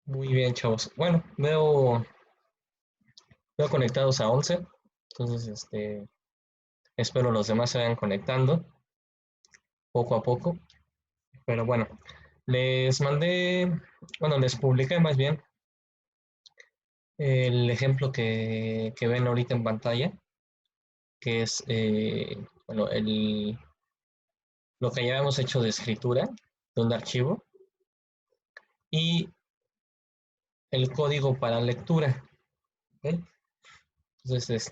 Muy bien, chavos. Bueno, veo conectados a 11. Entonces, espero los demás se vayan conectando poco a poco. Pero bueno, les mandé, bueno, les publiqué más bien el ejemplo que ven ahorita en pantalla, que es, bueno, lo que ya hemos hecho de escritura de un archivo y el código para lectura. ¿Ok? Entonces,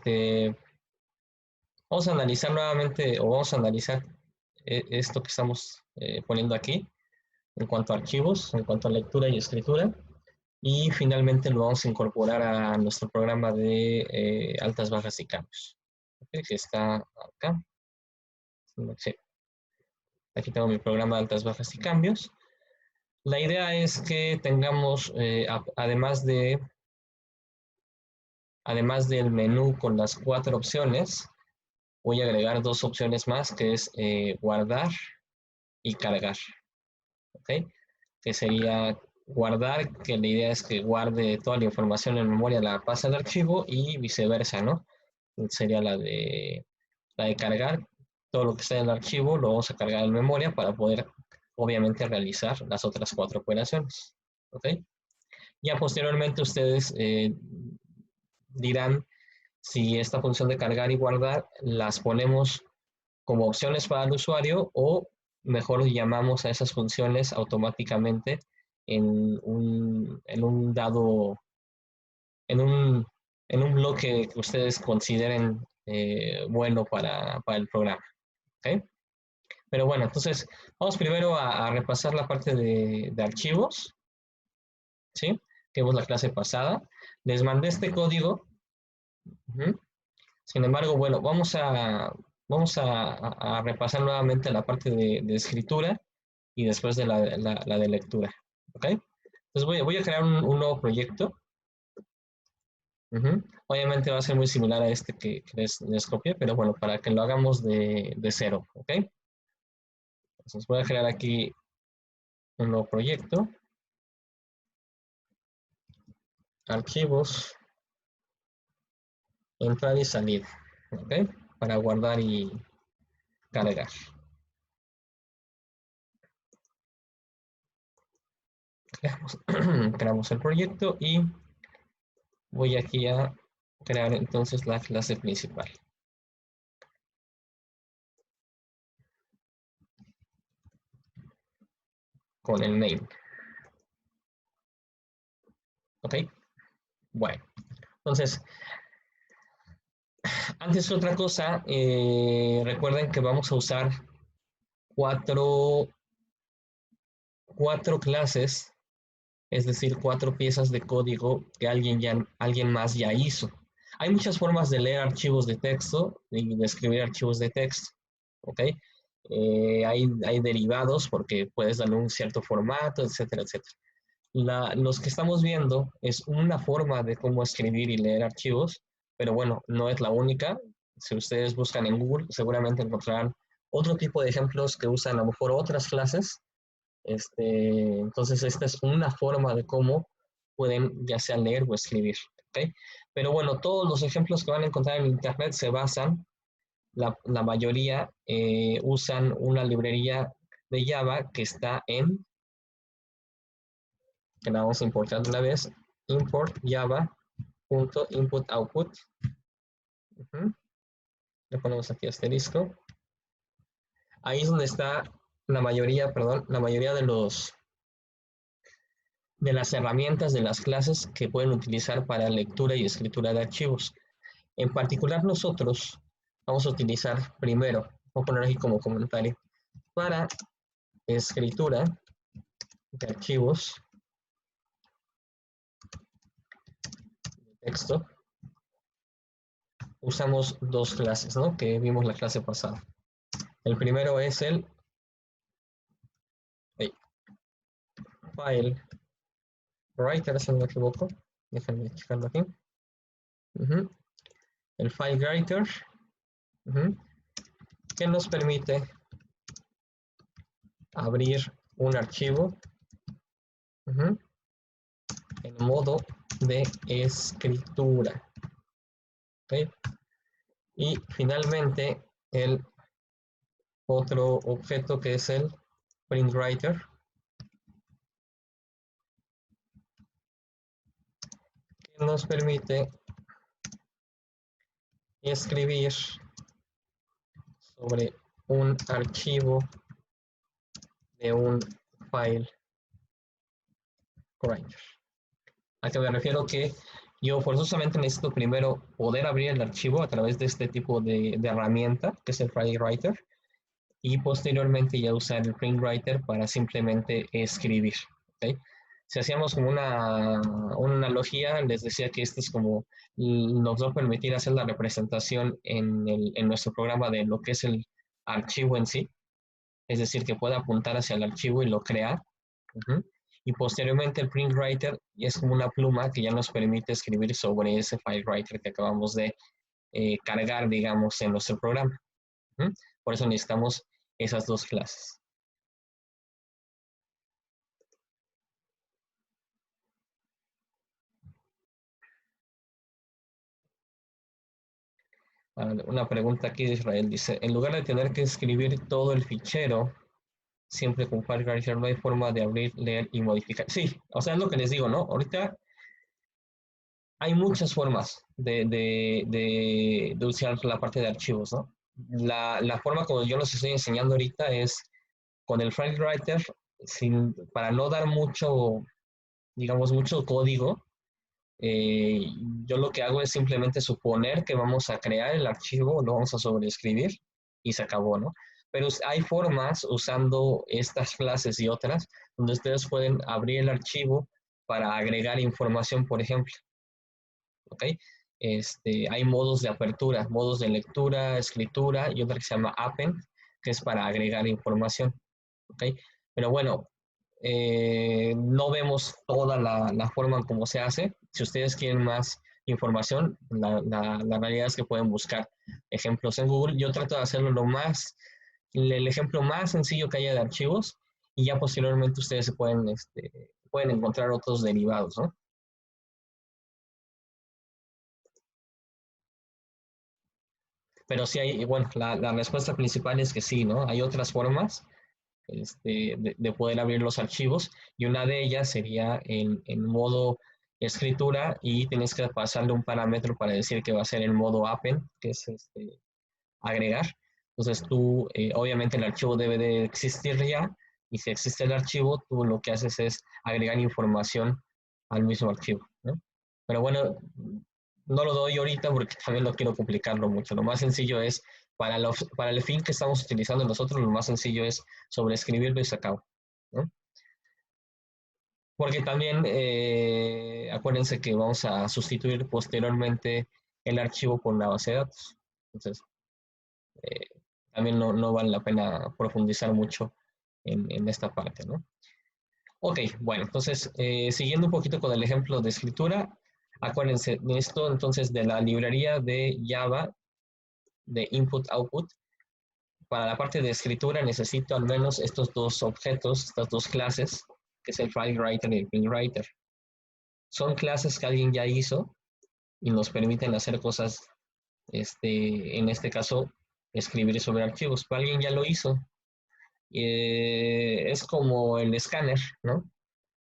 vamos a analizar nuevamente, o vamos a analizar esto que estamos poniendo aquí en cuanto a archivos, en cuanto a lectura y escritura. Y finalmente lo vamos a incorporar a nuestro programa de altas, bajas y cambios. ¿Ok? Que está acá. Sí, aquí tengo mi programa de altas, bajas y cambios. La idea es que tengamos, además del menú con las 4 opciones, voy a agregar 2 opciones más, que es guardar y cargar. ¿Ok? Que sería guardar, que la idea es que guarde toda la información en memoria, la pasa al archivo y viceversa, ¿no? Sería la de cargar, todo lo que está en el archivo lo vamos a cargar en memoria para poder, obviamente, realizar las otras 4 operaciones. ¿Ok? Ya posteriormente ustedes dirán si esta función de cargar y guardar las ponemos como opciones para el usuario o mejor llamamos a esas funciones automáticamente en un dado, en un, en un bloque que ustedes consideren bueno para el programa. ¿Ok? Pero bueno, entonces vamos primero a repasar la parte de archivos, ¿sí? Que vimos la clase pasada. Les mandé este código. Uh-huh. Sin embargo, bueno, vamos a repasar nuevamente la parte de escritura y después de la de lectura. ¿Ok? Entonces voy a crear un nuevo proyecto. Uh-huh. Obviamente va a ser muy similar a este que les copié, pero bueno, para que lo hagamos de cero. ¿Ok? Entonces voy a crear aquí un nuevo proyecto. Archivos, entrar y salir. ¿Ok? Para guardar y cargar. Creamos el proyecto y voy aquí a crear entonces la clase principal con el name. ¿Ok? Bueno, entonces, antes de otra cosa, recuerden que vamos a usar cuatro, cuatro clases, es decir, 4 piezas de código que alguien más ya hizo. Hay muchas formas de leer archivos de texto y de escribir archivos de texto. ¿Ok? Hay derivados porque puedes darle un cierto formato, etcétera, etcétera. Los que estamos viendo es una forma de cómo escribir y leer archivos, pero bueno, no es la única. Si ustedes buscan en Google, seguramente encontrarán otro tipo de ejemplos que usan a lo mejor otras clases. Entonces, esta es una forma de cómo pueden ya sea leer o escribir. ¿Okay? Pero bueno, todos los ejemplos que van a encontrar en Internet se basan, la mayoría usan una librería de Java que está que la vamos a importar una vez, import java.input-output. Uh-huh. Le ponemos aquí asterisco. Ahí es donde está la mayoría de las herramientas de las clases que pueden utilizar para lectura y escritura de archivos. En particular nosotros vamos a utilizar primero, voy a poner aquí como comentario, para escritura de archivos, texto, usamos dos clases, ¿no? Que vimos la clase pasada. El primero es el file writer, si no me equivoco. Déjenme checarlo aquí. El file writer, que nos permite abrir un archivo en modo de escritura. ¿Okay? Y finalmente el otro objeto que es el printWriter, que nos permite escribir sobre un archivo de un file writer. ¿A qué me refiero? Que yo forzosamente necesito primero poder abrir el archivo a través de este tipo de herramienta, que es el file writer, y posteriormente ya usar el printWriter para simplemente escribir. ¿Okay? Si hacíamos como una analogía, les decía que esto es como nos va a permitir hacer la representación en nuestro programa de lo que es el archivo en sí, es decir, que pueda apuntar hacia el archivo y lo crear. Y posteriormente el printWriter es como una pluma que ya nos permite escribir sobre ese file writer que acabamos de cargar, digamos, en nuestro programa. Por eso necesitamos esas dos clases. Una pregunta aquí de Israel dice, en lugar de tener que escribir todo el fichero, siempre con file writer no hay forma de abrir, leer y modificar. Sí, o sea, es lo que les digo, ¿no? Ahorita hay muchas formas de usar la parte de archivos, ¿no? La forma como yo los estoy enseñando ahorita es con el file writer, para no dar mucho, digamos, mucho código, eh, yo lo que hago es simplemente suponer que vamos a crear el archivo, lo vamos a sobreescribir y se acabó, ¿no? Pero hay formas usando estas clases y otras donde ustedes pueden abrir el archivo para agregar información, por ejemplo. ¿Ok? Hay modos de apertura, modos de lectura, escritura y otra que se llama append, que es para agregar información. ¿Ok? Pero bueno, no vemos toda la forma en cómo se hace. Si ustedes quieren más información, la realidad es que pueden buscar ejemplos en Google. Yo trato de hacerlo el ejemplo más sencillo que haya de archivos y ya posteriormente ustedes se pueden encontrar otros derivados, ¿no? Pero sí hay, bueno, la respuesta principal es que sí, ¿no? Hay otras formas de poder abrir los archivos y una de ellas sería en modo escritura y tienes que pasarle un parámetro para decir que va a ser el modo append, que es agregar. Entonces tú, obviamente el archivo debe de existir ya y si existe el archivo, tú lo que haces es agregar información al mismo archivo, ¿no? Pero bueno, no lo doy ahorita porque también no quiero complicarlo mucho. Lo más sencillo es, para el fin que estamos utilizando nosotros, lo más sencillo es sobreescribirlo y se acaba, ¿no? Porque también acuérdense que vamos a sustituir posteriormente el archivo por una base de datos. Entonces, eh, también no vale la pena profundizar mucho en esta parte, ¿no? Ok, bueno, entonces, siguiendo un poquito con el ejemplo de escritura, acuérdense de esto entonces de la librería de Java de input-output. Para la parte de escritura necesito al menos estos dos objetos, estas dos clases, que es el file writer y el print writer. Son clases que alguien ya hizo y nos permiten hacer cosas, en este caso, escribir sobre archivos. Pero alguien ya lo hizo. Es como el escáner, ¿no?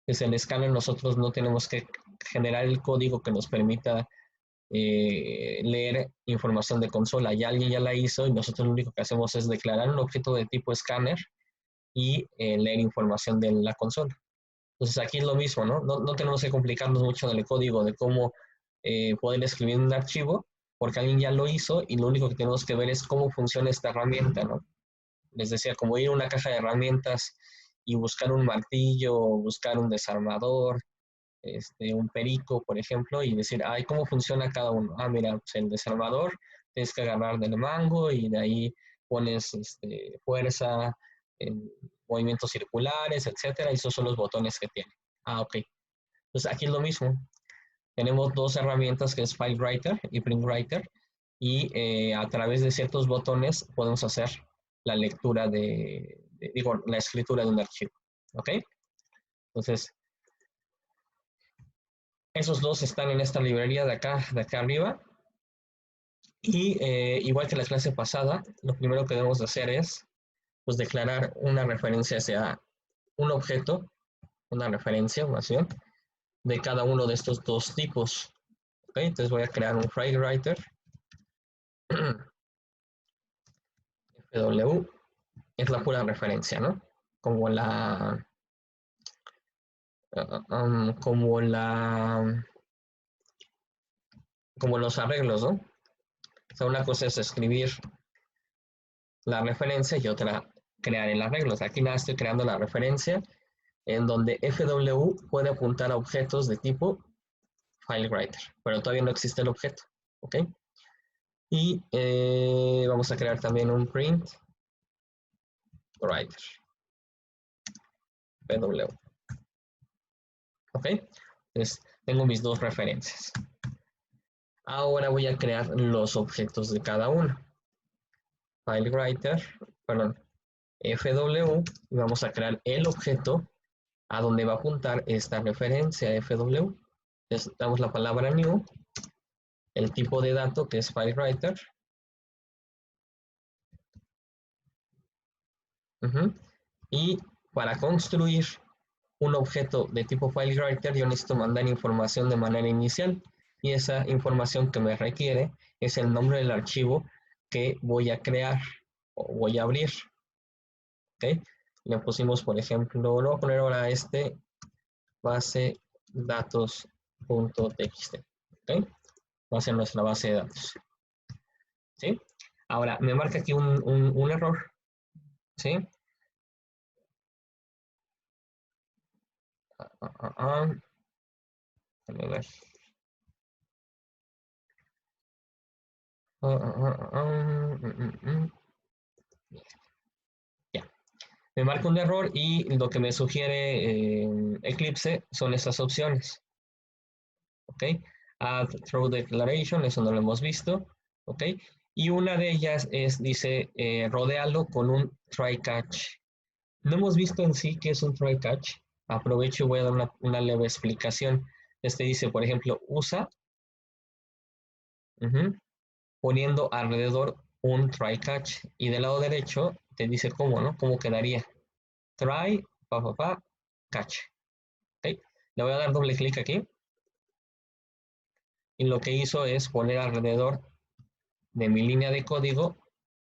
Es el escáner, nosotros no tenemos que generar el código que nos permita leer información de consola. Ya alguien ya la hizo y nosotros lo único que hacemos es declarar un objeto de tipo escáner y leer información de la consola. Entonces aquí es lo mismo, ¿no? No tenemos que complicarnos mucho en el código de cómo poder escribir un archivo, porque alguien ya lo hizo y lo único que tenemos que ver es cómo funciona esta herramienta, ¿no? Les decía, como ir a una caja de herramientas y buscar un martillo, buscar un desarmador, un perico, por ejemplo, y decir, ay, ¿cómo funciona cada uno? Ah, mira, pues el desarmador tienes que agarrar del mango y de ahí pones fuerza, movimientos circulares, etcétera, y esos son los botones que tiene. Ah, ok. Entonces aquí es lo mismo. Tenemos dos herramientas que es FileWriter y PrintWriter, y a través de ciertos botones podemos hacer la lectura digo, la escritura de un archivo. ¿Ok? Entonces, esos dos están en esta librería de acá arriba. Y igual que la clase pasada, lo primero que debemos de hacer es pues, declarar una referencia hacia un objeto, una referencia más bien, de cada uno de estos dos tipos. ¿Okay? Entonces voy a crear un FileWriter FW, es la pura referencia, ¿no? Como la como los arreglos, ¿no? O sea, una cosa es escribir la referencia y otra crear el arreglo. O sea, aquí nada estoy creando la referencia en donde FW puede apuntar a objetos de tipo FileWriter, pero todavía no existe el objeto, ¿ok? Y vamos a crear también un print writer, PW, ¿ok? Entonces, tengo mis dos referencias. Ahora voy a crear los objetos de cada uno. FileWriter, perdón, FW, y vamos a crear el objeto a donde va a apuntar esta referencia FW. Entonces, damos la palabra new, el tipo de dato que es FileWriter. Y para construir un objeto de tipo FileWriter, yo necesito mandar información de manera inicial. Y esa información que me requiere es el nombre del archivo que voy a crear o voy a abrir. ¿Ok? Le pusimos, por ejemplo, lo voy a poner ahora base datos.txt. ¿Ok? Va a ser nuestra base de datos. ¿Sí? Ahora, me marca aquí un error. ¿Sí? Déjame ver. Ya. Me marca un error y lo que me sugiere Eclipse son estas opciones. ¿Ok? Add throw declaration, eso no lo hemos visto. ¿Ok? Y una de ellas dice, rodealo con un try catch. No hemos visto en sí qué es un try catch. Aprovecho y voy a dar una leve explicación. Dice, por ejemplo, usa poniendo alrededor un try catch. Y del lado derecho te dice cómo, ¿no? Cómo quedaría. Try, catch. ¿Okay? Le voy a dar doble clic aquí. Y lo que hizo es poner alrededor de mi línea de código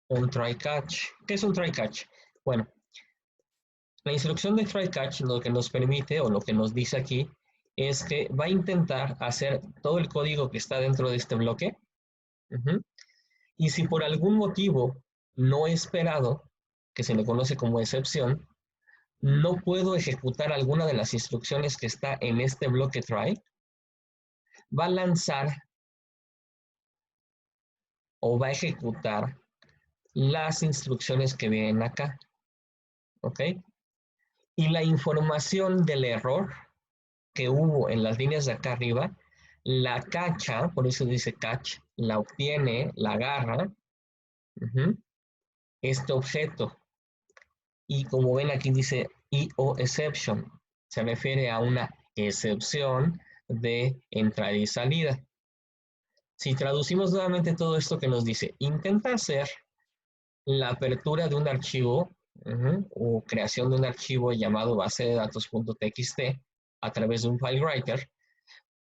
un try catch. ¿Qué es un try catch? Bueno, la instrucción de try catch lo que nos permite o lo que nos dice aquí es que va a intentar hacer todo el código que está dentro de este bloque. Y si por algún motivo no esperado, que se le conoce como excepción, no puedo ejecutar alguna de las instrucciones que está en este bloque try, va a lanzar o va a ejecutar las instrucciones que vienen acá. ¿Ok? Y la información del error que hubo en las líneas de acá arriba, la cacha, por eso dice catch, la obtiene, la agarra, este objeto. Y como ven aquí dice IO exception, se refiere a una excepción de entrada y salida. Si traducimos nuevamente todo esto que nos dice, intenta hacer la apertura de un archivo o creación de un archivo llamado base de datos.txt a través de un FileWriter,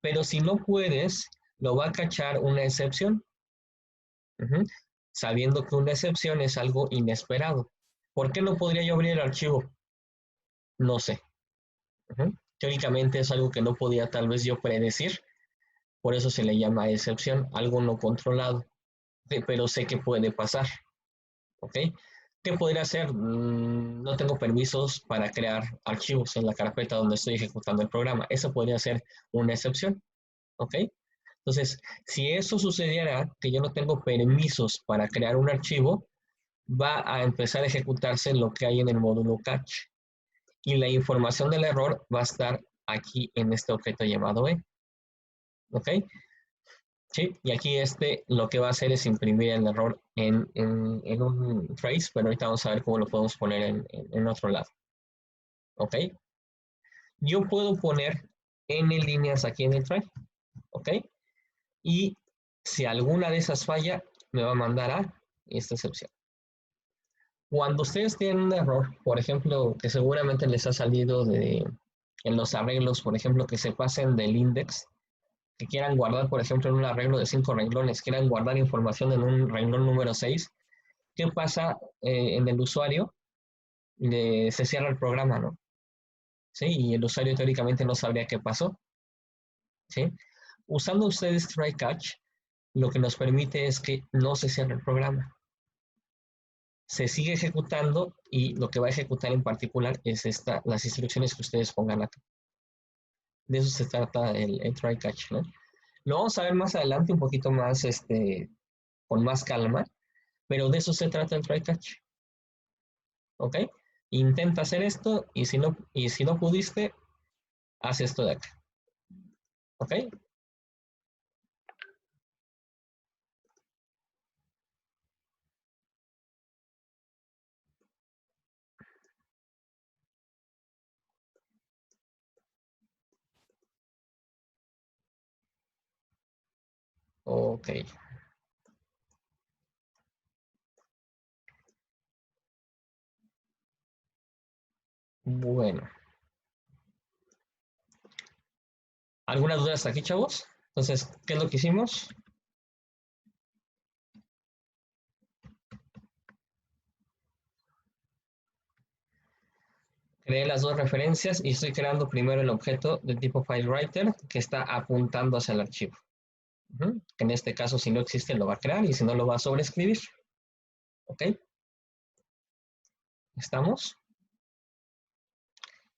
pero si no puedes, lo va a cachar una excepción, sabiendo que una excepción es algo inesperado. ¿Por qué no podría yo abrir el archivo? No sé. Teóricamente es algo que no podía tal vez yo predecir, por eso se le llama excepción, algo no controlado, pero sé que puede pasar. ¿Ok? ¿Qué podría hacer? No tengo permisos para crear archivos en la carpeta donde estoy ejecutando el programa. Eso podría ser una excepción, ¿ok? Entonces, si eso sucediera, que yo no tengo permisos para crear un archivo, va a empezar a ejecutarse lo que hay en el módulo catch. Y la información del error va a estar aquí en este objeto llamado E. ¿Ok? Sí, y aquí lo que va a hacer es imprimir el error en un trace, pero ahorita vamos a ver cómo lo podemos poner en otro lado. ¿Ok? Yo puedo poner n líneas aquí en el try. ¿Ok? Y si alguna de esas falla, me va a mandar a esta excepción. Cuando ustedes tienen un error, por ejemplo, que seguramente les ha salido en los arreglos, por ejemplo, que se pasen del index, que quieran guardar, por ejemplo, en un arreglo de 5 renglones, quieran guardar información en un renglón número 6, ¿qué pasa en el usuario? Se cierra el programa, ¿no? ¿Sí? Y el usuario teóricamente no sabría qué pasó, ¿sí? Usando ustedes try catch, lo que nos permite es que no se cierre el programa. Se sigue ejecutando y lo que va a ejecutar en particular es las instrucciones que ustedes pongan acá. De eso se trata el try catch, ¿no? Lo vamos a ver más adelante un poquito más, con más calma, pero de eso se trata el try catch, ¿ok? Intenta hacer esto y si no pudiste, haz esto de acá, ¿ok? Ok, bueno. ¿Alguna duda hasta aquí, chavos? Entonces, ¿qué es lo que hicimos? Creé las dos referencias y estoy creando primero el objeto de tipo FileWriter que está apuntando hacia el archivo. Que en este caso, si no existe, lo va a crear y si no, lo va a sobreescribir. ¿Ok? ¿Estamos?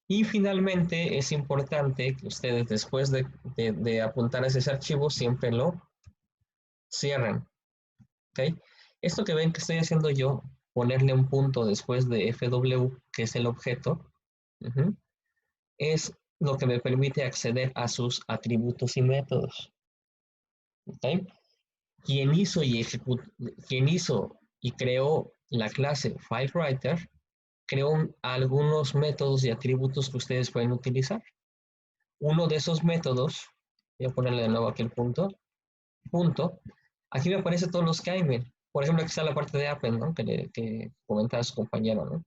Y finalmente es importante que ustedes después de apuntar a ese archivo siempre lo cierren. ¿Ok? Esto que ven que estoy haciendo yo, ponerle un punto después de FW, que es el objeto, es lo que me permite acceder a sus atributos y métodos. ¿Ok? Quien hizo quien hizo y creó la clase FileWriter creó algunos métodos y atributos que ustedes pueden utilizar. Uno de esos métodos, voy a ponerle de nuevo aquí el punto, aquí me aparecen todos los que hay, miren. Por ejemplo, aquí está la parte de Apple, ¿no? Que comentaba su compañero, ¿no?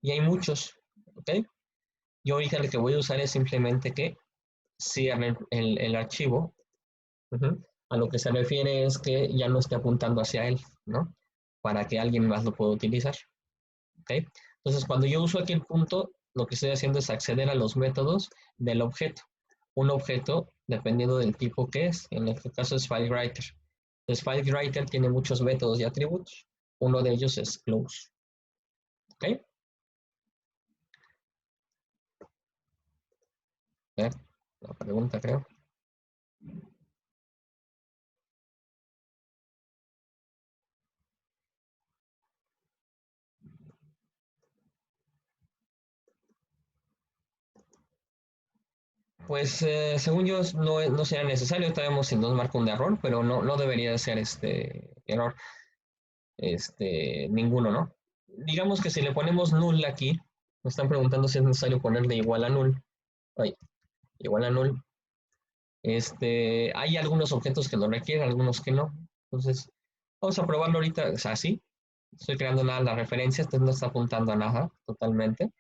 Y hay muchos, ¿ok? Yo ahorita lo que voy a usar es simplemente que cierre el archivo. A lo que se refiere es que ya no esté apuntando hacia él, ¿no? Para que alguien más lo pueda utilizar, ¿ok? Entonces, cuando yo uso aquí el punto, lo que estoy haciendo es acceder a los métodos del objeto. Un objeto, dependiendo del tipo que es, en este caso es FileWriter. Entonces, FileWriter tiene muchos métodos y atributos. Uno de ellos es close, ¿ok? La pregunta, creo. Pues según yo no sería necesario, sabemos si nos marca un error, pero no debería de ser este error ninguno, ¿no? Digamos que si le ponemos null aquí, nos están preguntando si es necesario ponerle igual a null. Ay, igual a null. Hay algunos objetos que lo requieren, algunos que no. Entonces, vamos a probarlo ahorita, o sea, así. Estoy creando nada la referencia, esto no está apuntando a nada totalmente.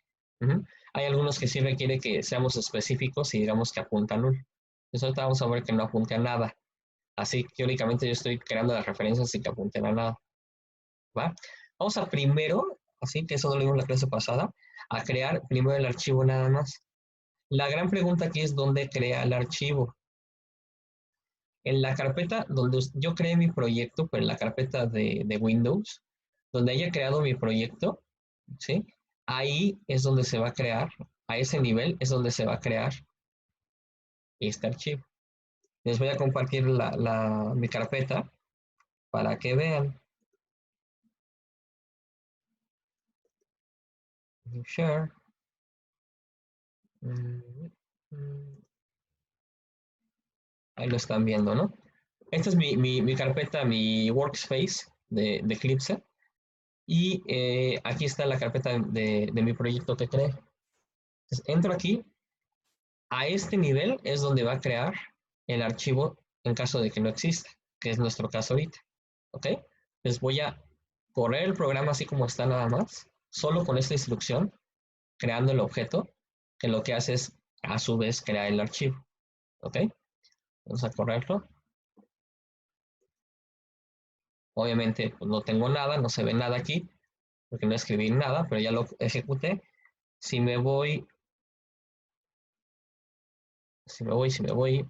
Hay algunos que sí requiere que seamos específicos y digamos que apunta a null. Entonces ahorita vamos a ver que no apunte a nada. Así que únicamente yo estoy creando las referencias sin que apunten a nada. ¿Va? Vamos a primero, así que eso lo vimos en la clase pasada, a crear primero el archivo nada más. La gran pregunta aquí es dónde crea el archivo. En la carpeta donde yo creé mi proyecto, pero en la carpeta de Windows, donde haya creado mi proyecto, ¿sí? Ahí es donde se va a crear, a ese nivel es donde se va a crear este archivo. Les voy a compartir mi carpeta para que vean. Share. Ahí lo están viendo, ¿no? Esta es mi carpeta, mi workspace de Eclipse. Y aquí está la carpeta de mi proyecto que creé. Entonces, entro aquí. A este nivel es donde va a crear el archivo en caso de que no exista, que es nuestro caso ahorita. ¿Ok? Les voy a correr el programa así como está nada más, solo con esta instrucción, creando el objeto, que lo que hace es a su vez crear el archivo. ¿Ok? Vamos a correrlo. Obviamente pues, no tengo nada, no se ve nada aquí, porque no escribí nada, pero ya lo ejecuté. Si me voy, si me voy.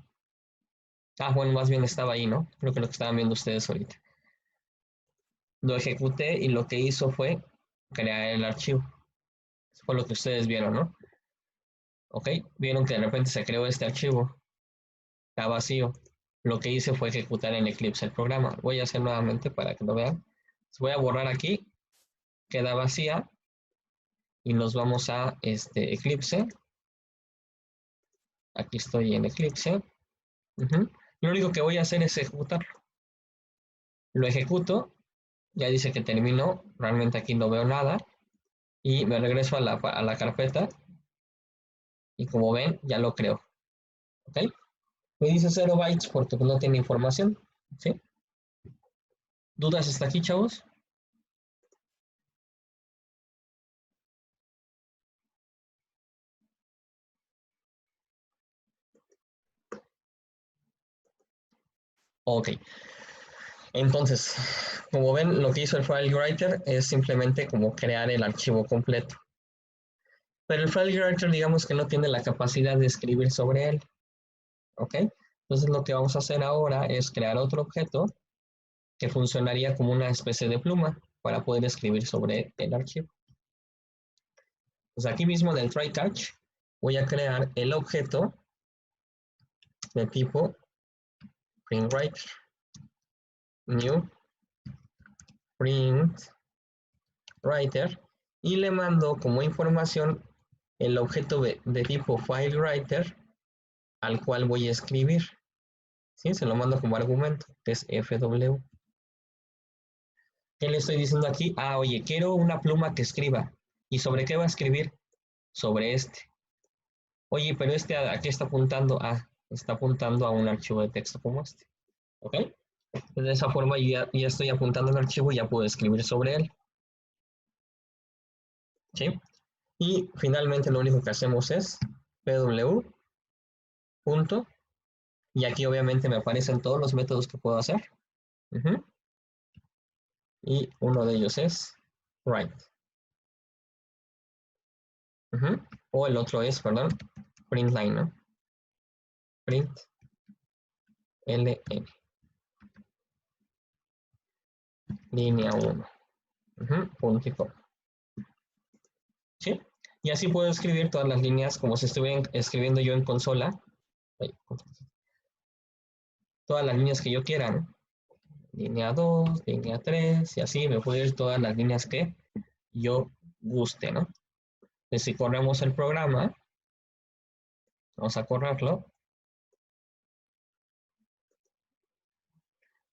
Ah, bueno, más bien estaba ahí, ¿no? Creo que lo que estaban viendo ustedes ahorita. Lo ejecuté y lo que hizo fue crear el archivo. Eso fue lo que ustedes vieron, ¿no? ¿Ok? Vieron que de repente se creó este archivo. Está vacío. Lo que hice fue ejecutar en Eclipse el programa. Voy a hacer nuevamente para que lo vean. Voy a borrar aquí. Queda vacía. Y nos vamos a Eclipse. Aquí estoy en Eclipse. Lo único que voy a hacer es ejecutarlo. Lo ejecuto. Ya dice que terminó. Realmente aquí no veo nada. Y me regreso a la carpeta. Y como ven, ya lo creo. ¿Ok? Me dice 0 bytes porque no tiene información. ¿Sí? ¿Dudas hasta aquí, chavos? Ok. Entonces, como ven, lo que hizo el FileWriter es simplemente como crear el archivo completo. Pero el FileWriter, digamos que no tiene la capacidad de escribir sobre él. ¿Ok? Entonces, lo que vamos a hacer ahora es crear otro objeto que funcionaría como una especie de pluma para poder escribir sobre el archivo. Pues aquí mismo en el try catch voy a crear el objeto de tipo printWriter, new printWriter y le mando como información el objeto de tipo FileWriter al cual voy a escribir. ¿Sí? Se lo mando como argumento, que es FW. ¿Qué le estoy diciendo aquí? Ah, oye, quiero una pluma que escriba. ¿Y sobre qué va a escribir? Sobre este. Oye, pero ¿a qué está apuntando? Ah, está apuntando a un archivo de texto como este. ¿Ok? De esa forma ya estoy apuntando al archivo y ya puedo escribir sobre él. ¿Sí? Y finalmente lo único que hacemos es pw. Punto. Y aquí obviamente me aparecen todos los métodos que puedo hacer. Y uno de ellos es write. O el otro es, perdón, print line, ¿no? Print ln. Línea 1. Punto y coma. ¿Sí? Y así puedo escribir todas las líneas como si estuviera escribiendo yo en consola. Todas las líneas que yo quiera, ¿no? Línea 2, línea 3, y así me puedo ir todas las líneas que yo guste, ¿no? Entonces, si corremos el programa, vamos a correrlo,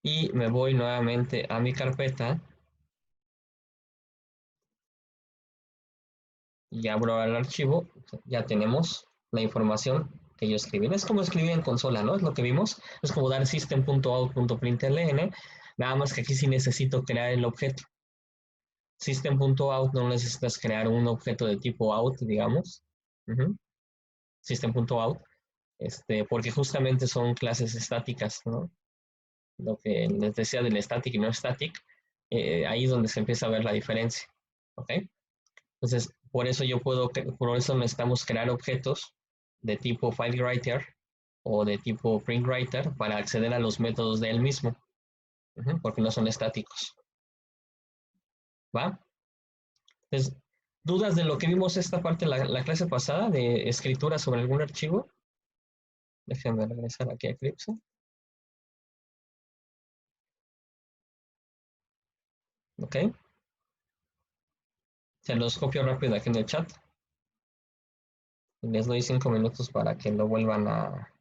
y me voy nuevamente a mi carpeta, y abro el archivo, ya tenemos la información que yo escribí. Es como escribir en consola, ¿no? Es lo que vimos. Es como dar system.out.println, nada más que aquí sí necesito crear el objeto. System.out no necesitas crear un objeto de tipo out, digamos. System.out, porque justamente son clases estáticas, ¿no? Lo que les decía del static y no static, ahí es donde se empieza a ver la diferencia, ¿ok? Entonces, por eso necesitamos crear objetos de tipo FileWriter o de tipo PrintWriter para acceder a los métodos de él mismo, porque no son estáticos. ¿va? Entonces, ¿dudas de lo que vimos esta parte la clase pasada de escritura sobre algún archivo? Déjenme regresar aquí a Eclipse. ¿Ok? Se los copio rápido aquí en el chat. Les doy 5 minutos para que lo vuelvan a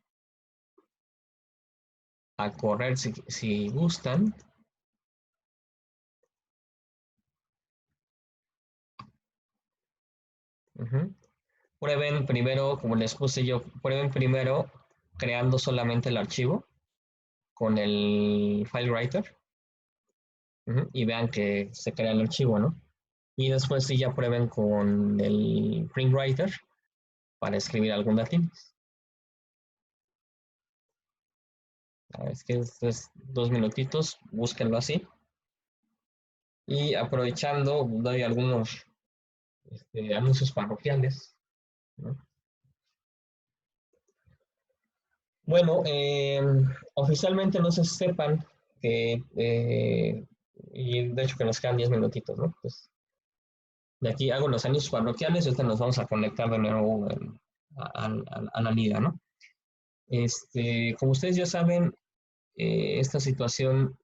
correr si gustan. Prueben primero, como les puse yo, prueben primero creando solamente el archivo con el FileWriter y vean que se crea el archivo, ¿no? Y después sí ya prueben con el PrintWriter para escribir algún datín. Es que es 2 minutitos, búsquenlo así. Y aprovechando, doy algunos anuncios parroquiales, ¿no? Bueno, oficialmente no se sepan que, y de hecho que nos quedan 10 minutitos, ¿no? Pues de aquí hago los anuncios parroquiales y ahorita nos vamos a conectar de nuevo a la liga, ¿no? Como ustedes ya saben, esta situación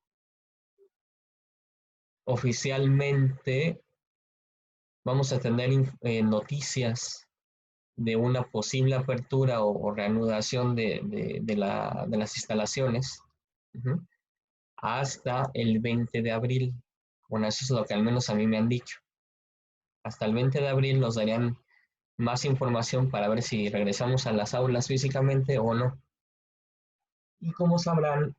oficialmente vamos a tener noticias de una posible apertura o reanudación de las instalaciones hasta el 20 de abril. Bueno, eso es lo que al menos a mí me han dicho. Hasta el 20 de abril nos darían más información para ver si regresamos a las aulas físicamente o no. Y como sabrán,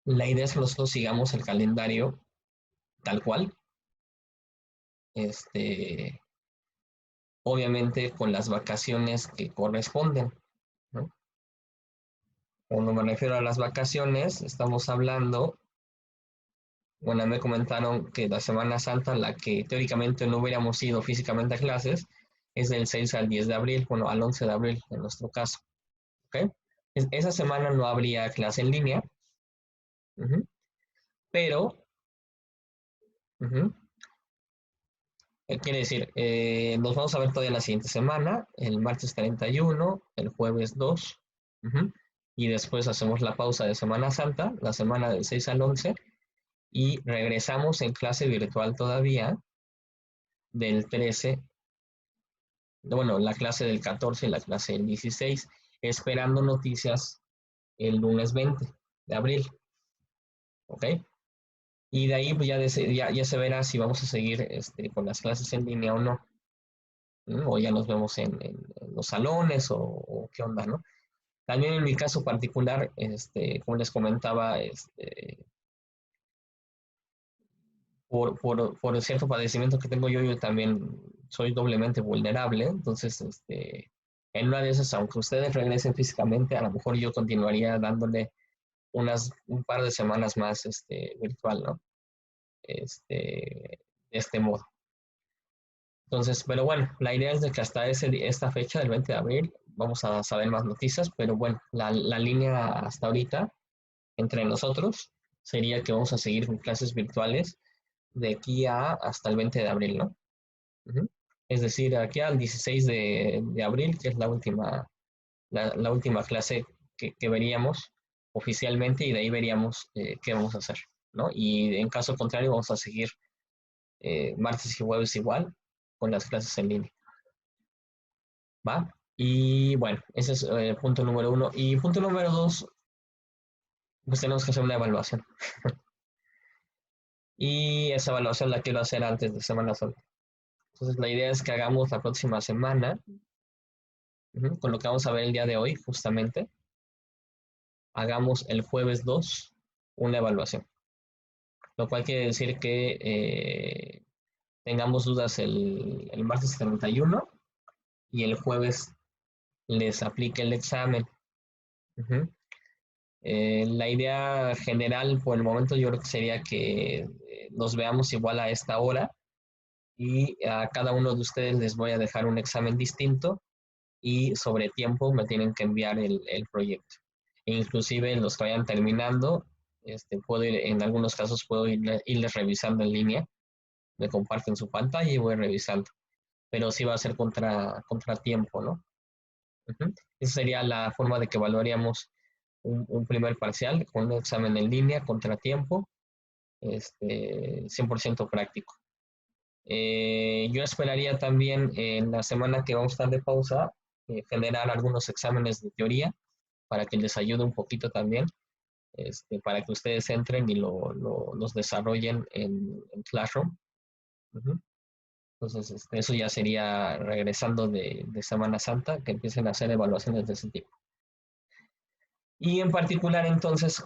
la idea es que nosotros sigamos el calendario tal cual, obviamente con las vacaciones que corresponden, ¿no? Cuando me refiero a las vacaciones, estamos hablando, bueno, me comentaron que la Semana Santa, la que teóricamente no hubiéramos ido físicamente a clases, es del 6 al 10 de abril, bueno, al 11 de abril en nuestro caso, ¿ok? Esa semana no habría clase en línea, pero, uh-huh, quiere decir, nos vamos a ver todavía la siguiente semana, el martes 31, el jueves 2, y después hacemos la pausa de Semana Santa, la semana del 6 al 11, y regresamos en clase virtual todavía del 13, bueno, la clase del 14 y la clase del 16, esperando noticias el lunes 20 de abril, ¿ok? Y de ahí pues ya se verá si vamos a seguir con las clases en línea o no, ¿no? O ya nos vemos en los salones o qué onda, ¿no? También en mi caso particular, como les comentaba, por cierto padecimiento que tengo yo también soy doblemente vulnerable, entonces, en una de esas, aunque ustedes regresen físicamente, a lo mejor yo continuaría dándole un par de semanas más, virtual, ¿no? De este modo. Entonces, pero bueno, la idea es de que hasta esta fecha, del 20 de abril, vamos a saber más noticias, pero bueno, la línea hasta ahorita, entre nosotros, sería que vamos a seguir con clases virtuales de aquí hasta el 20 de abril, ¿no? Es decir, aquí al 16 de abril, que es la última clase que veríamos oficialmente y de ahí veríamos qué vamos a hacer, ¿no? Y en caso contrario, vamos a seguir martes y jueves igual con las clases en línea, ¿va? Y bueno, ese es punto número 1. Y punto número 2, pues tenemos que hacer una evaluación. Y esa evaluación la quiero hacer antes de Semana Santa. Entonces la idea es que hagamos la próxima semana, con lo que vamos a ver el día de hoy, justamente, hagamos el jueves 2 una evaluación. Lo cual quiere decir que tengamos dudas el martes 31 y el jueves les aplique el examen. La idea general por el momento yo creo que sería que nos veamos igual a esta hora y a cada uno de ustedes les voy a dejar un examen distinto y sobre tiempo me tienen que enviar el proyecto. E inclusive los que vayan terminando, En algunos casos puedo irles revisando en línea, me comparten su pantalla y voy revisando, pero sí va a ser contratiempo, ¿no? Esa sería la forma de que evaluaríamos un primer parcial con un examen en línea, contratiempo, 100% práctico. Yo esperaría también en la semana que vamos a estar de pausa, generar algunos exámenes de teoría para que les ayude un poquito también, para que ustedes entren y los desarrollen en Classroom. Ujú. Entonces, eso ya sería regresando de Semana Santa, que empiecen a hacer evaluaciones de ese tipo. Y en particular, entonces,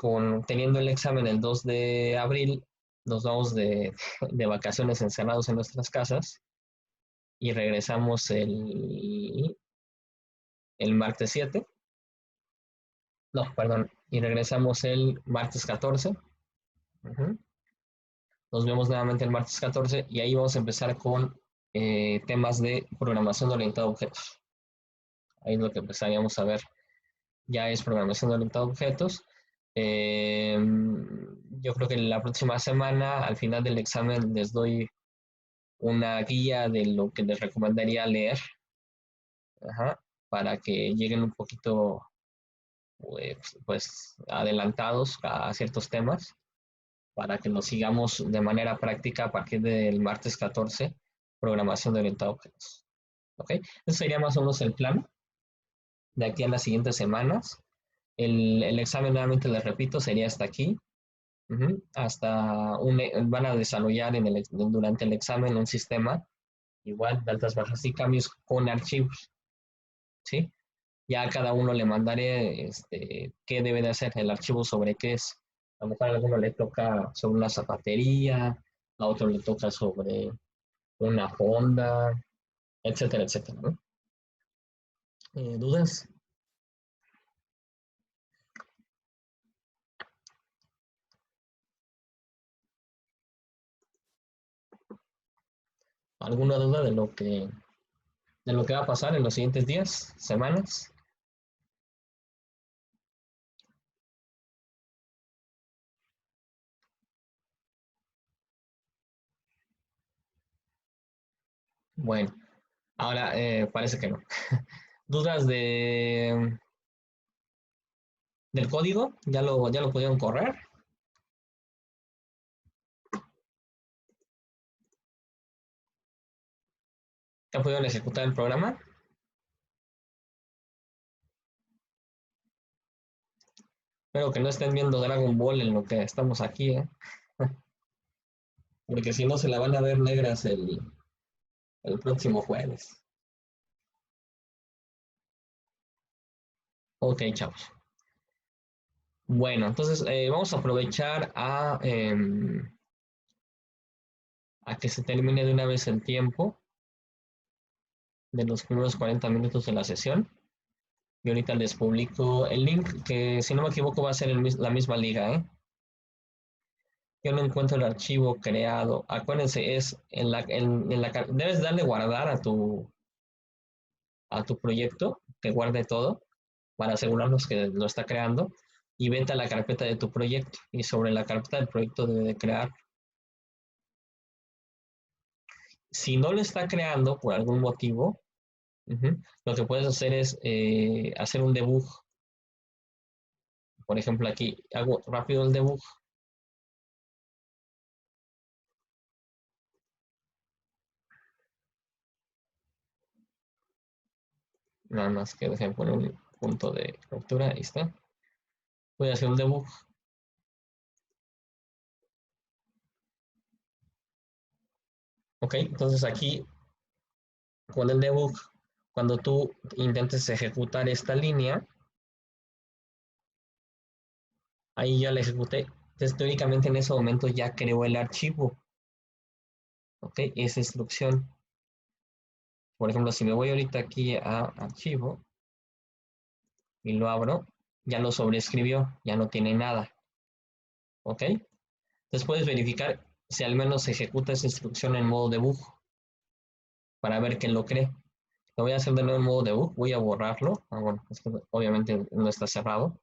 teniendo el examen el 2 de abril, nos vamos de vacaciones encerrados en nuestras casas y regresamos el martes 7. No, perdón, y regresamos el martes 14. Ujú. Nos vemos nuevamente el martes 14 y ahí vamos a empezar con temas de programación orientada a objetos. Ahí es lo que empezaríamos a ver. Ya es programación orientada a objetos. Eh, yo creo que la próxima semana, al final del examen, les doy una guía de lo que les recomendaría leer, ajá, para que lleguen un poquito pues adelantados a ciertos temas, para que nos sigamos de manera práctica a partir del martes 14, programación de orientado a objetos. ¿Ok? Ese sería más o menos el plan de aquí a las siguientes semanas. El examen, nuevamente les repito, sería hasta aquí. Van a desarrollar durante el examen un sistema igual de altas, bajas y cambios con archivos, ¿sí? Ya a cada uno le mandaré qué debe de hacer el archivo, sobre qué es. A lo mejor a alguno le toca sobre una zapatería, a otro le toca sobre una Honda, etcétera, etcétera, ¿no? ¿Dudas? ¿Alguna duda de lo que va a pasar en los siguientes días, semanas? Bueno, ahora parece que no. ¿Dudas del código? ¿Ya lo pudieron correr? ¿Ya pudieron ejecutar el programa? Espero que no estén viendo Dragon Ball en lo que estamos aquí, ¿eh? Porque si no se la van a ver negras el próximo jueves. Ok, chavos. Bueno, entonces vamos a aprovechar a que se termine de una vez el tiempo de los primeros 40 minutos de la sesión. Y ahorita les publico el link, que si no me equivoco va a ser la misma liga, ¿eh? Yo no encuentro el archivo creado. Acuérdense, es debes darle guardar a tu proyecto, que guarde todo, para asegurarnos que lo está creando, y vete a la carpeta de tu proyecto, y sobre la carpeta del proyecto debe de crear. Si no lo está creando por algún motivo, lo que puedes hacer es hacer un debug. Por ejemplo, aquí hago rápido el debug. Nada más que dejen poner un punto de ruptura. Ahí está. Voy a hacer un debug. Ok, entonces aquí con el debug, cuando tú intentes ejecutar esta línea, ahí ya la ejecuté. Entonces, teóricamente en ese momento ya creó el archivo. Ok, esa instrucción. Por ejemplo, si me voy ahorita aquí a archivo y lo abro, ya lo sobreescribió, ya no tiene nada. Ok, entonces puedes verificar si al menos se ejecuta esa instrucción en modo debug para ver que lo cree. Lo voy a hacer de nuevo en modo debug, voy a borrarlo. Bueno, es que obviamente no está cerrado.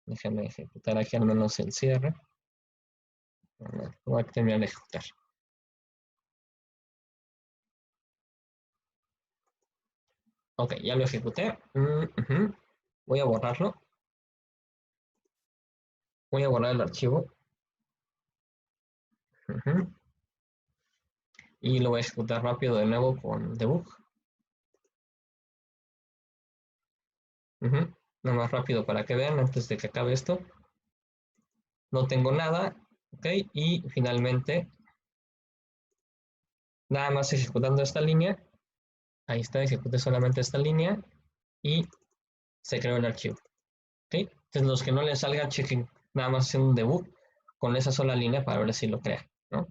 Déjenme ejecutar aquí al menos el cierre. Voy a terminar de ejecutar. Ok, ya lo ejecuté. Voy a borrarlo. Voy a borrar el archivo. Y lo voy a ejecutar rápido de nuevo con debug. Nada más rápido para que vean antes de que acabe esto. No tengo nada. Ok, y finalmente, nada más ejecutando esta línea. Ahí está, ejecuté solamente esta línea y se creó el archivo. ¿Ok? Entonces los que no les salga, chequen nada más haciendo un debug con esa sola línea para ver si lo crea, ¿no?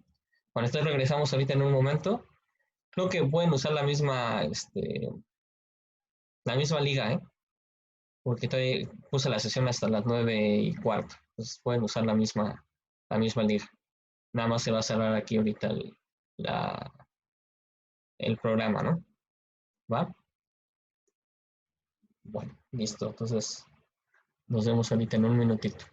Bueno, entonces regresamos ahorita en un momento. Creo que pueden usar la misma liga, ¿eh? Porque todavía puse la sesión hasta las 9:15. Entonces pueden usar la misma liga. Nada más se va a cerrar aquí ahorita la, el programa, ¿no? ¿Va? Bueno, listo. Entonces nos vemos ahorita en un minutito.